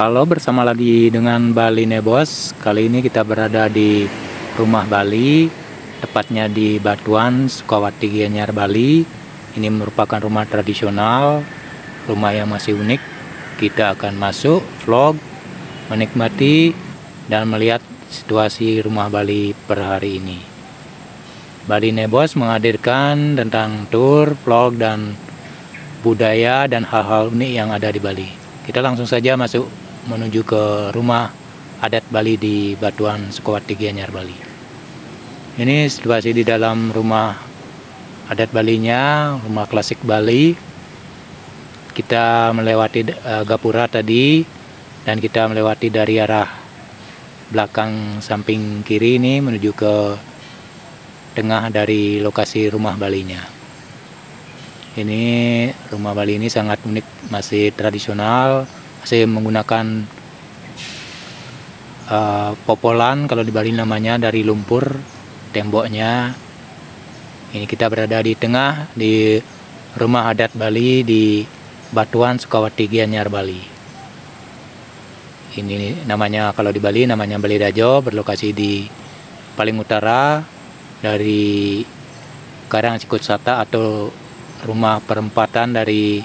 Halo, bersama lagi dengan Bali Nebos. Kali ini kita berada di rumah Bali, tepatnya di Batuan, Sukawati, Gianyar, Bali. Ini merupakan rumah tradisional, rumah yang masih unik. Kita akan masuk, vlog, menikmati, dan melihat situasi rumah Bali per hari ini. Bali Nebos menghadirkan tentang tour, vlog, dan budaya dan hal-hal unik yang ada di Bali. Kita langsung saja masuk menuju ke rumah adat Bali di Batuan, Sukawati, Gianyar, Bali. Ini situasi di dalam rumah adat Balinya, rumah klasik Bali. Kita melewati gapura tadi, dan kita melewati dari arah belakang samping kiri ini menuju ke tengah dari lokasi rumah Balinya. Ini rumah Bali ini sangat unik, masih tradisional, masih menggunakan popolan, kalau di Bali namanya, dari lumpur temboknya. Ini kita berada di tengah di rumah adat Bali di Batuan, Sukawati, Gianyar, Bali. Ini namanya, kalau di Bali namanya Bali Dajo, berlokasi di paling utara dari Karang Cikutsata atau rumah perempatan dari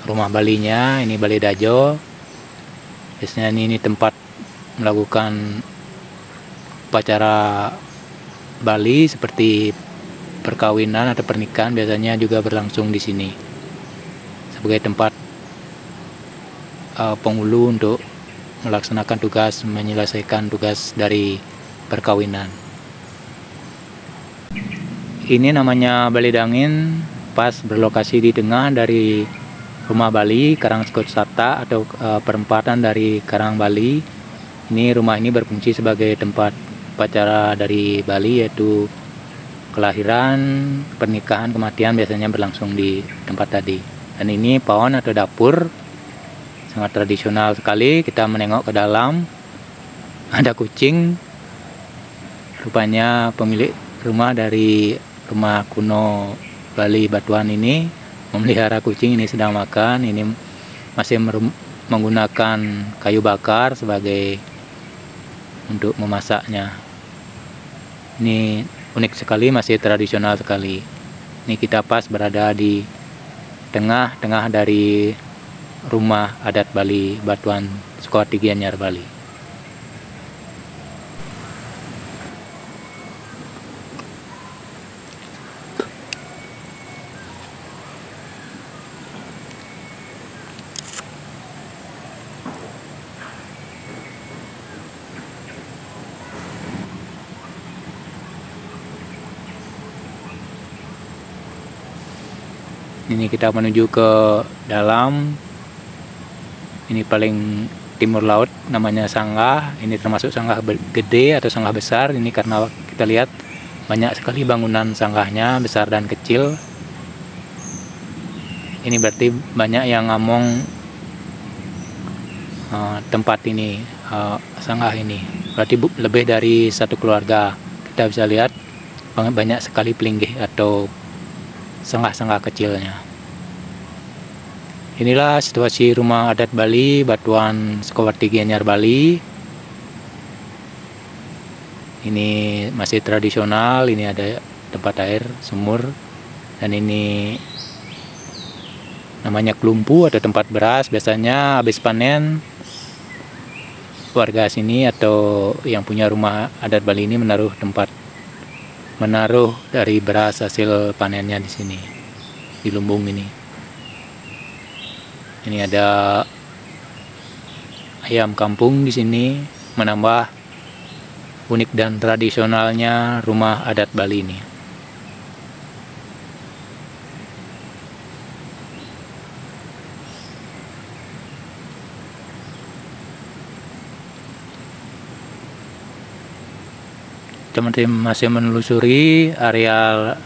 rumah Balinya. Ini Bali Dajo. Biasanya ini tempat melakukan upacara Bali seperti perkawinan atau pernikahan, biasanya juga berlangsung di sini sebagai tempat penghulu untuk melaksanakan tugas, menyelesaikan tugas dari perkawinan. Ini namanya Bali Dangin, pas berlokasi di tengah dari rumah Bali, Karang Cikutsata atau perempatan dari Karang Bali. Ini rumah ini berfungsi sebagai tempat upacara dari Bali, yaitu kelahiran, pernikahan, kematian biasanya berlangsung di tempat tadi. Dan ini pawon atau dapur, sangat tradisional sekali. Kita menengok ke dalam, ada kucing. Rupanya pemilik rumah dari rumah kuno Bali Batuan ini memelihara kucing. Ini sedang makan. Ini masih menggunakan kayu bakar sebagai untuk memasaknya. Ini unik sekali, masih tradisional sekali. Ini kita pas berada di tengah-tengah dari rumah adat Bali Batuan, Sukawati, Gianyar, Bali. Ini kita menuju ke dalam. Ini paling timur laut, namanya Sanggah. Ini termasuk sanggah gede atau sanggah besar. Ini karena kita lihat banyak sekali bangunan sanggahnya, besar dan kecil. Ini berarti banyak yang ngomong tempat ini, sanggah ini. Berarti lebih dari satu keluarga. Kita bisa lihat banyak sekali pelinggih atau sanggah-sanggah kecilnya. Inilah situasi rumah adat Bali Batuan, Sukawati, Gianyar, Bali. Ini masih tradisional. Ini ada tempat air sumur, dan ini namanya kelumpu atau tempat beras. Biasanya habis panen, warga sini atau yang punya rumah adat Bali ini menaruh dari beras hasil panennya di sini, di lumbung ini. Ini ada ayam kampung di sini, menambah unik dan tradisionalnya rumah adat Bali ini. Teman-teman masih menelusuri areal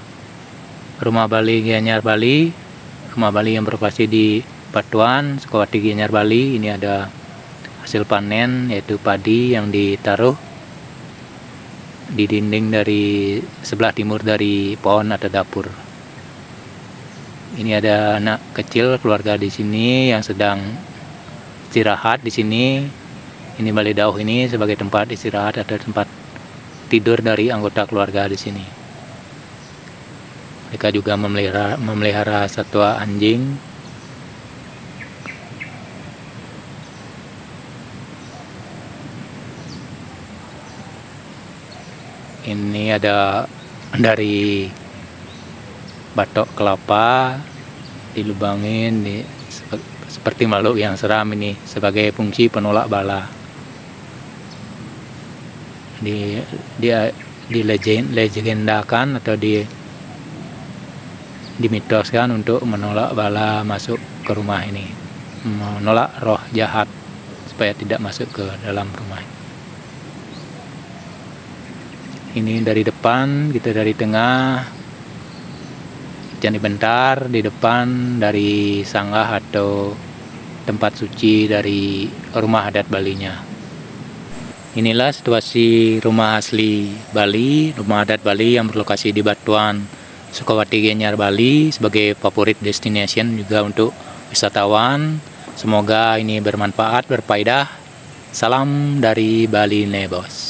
rumah Bali Gianyar, Bali. Rumah Bali yang berlokasi di Batuan, Sukawati, Gianyar, Bali. Ini ada hasil panen, yaitu padi yang ditaruh di dinding dari sebelah timur dari pohon atau dapur. Ini ada anak kecil keluarga di sini yang sedang istirahat di sini. Ini Bali Dauh ini sebagai tempat istirahat atau tempat tidur dari anggota keluarga di sini. Mereka juga memelihara satwa anjing. Ini ada dari batok kelapa dilubangin seperti makhluk yang seram ini sebagai fungsi penolak bala. Dia dilegendakan atau dimitoskan untuk menolak bala masuk ke rumah ini, menolak roh jahat supaya tidak masuk ke dalam rumah. Ini dari depan, kita dari tengah, Candi Bentar, di depan dari sanggah atau tempat suci dari rumah adat Balinya. Inilah situasi rumah asli Bali, rumah adat Bali yang berlokasi di Batuan, Sukawati Gianyar, Bali, sebagai favorit destination juga untuk wisatawan. Semoga ini bermanfaat, berfaedah. Salam dari Bali Nebos.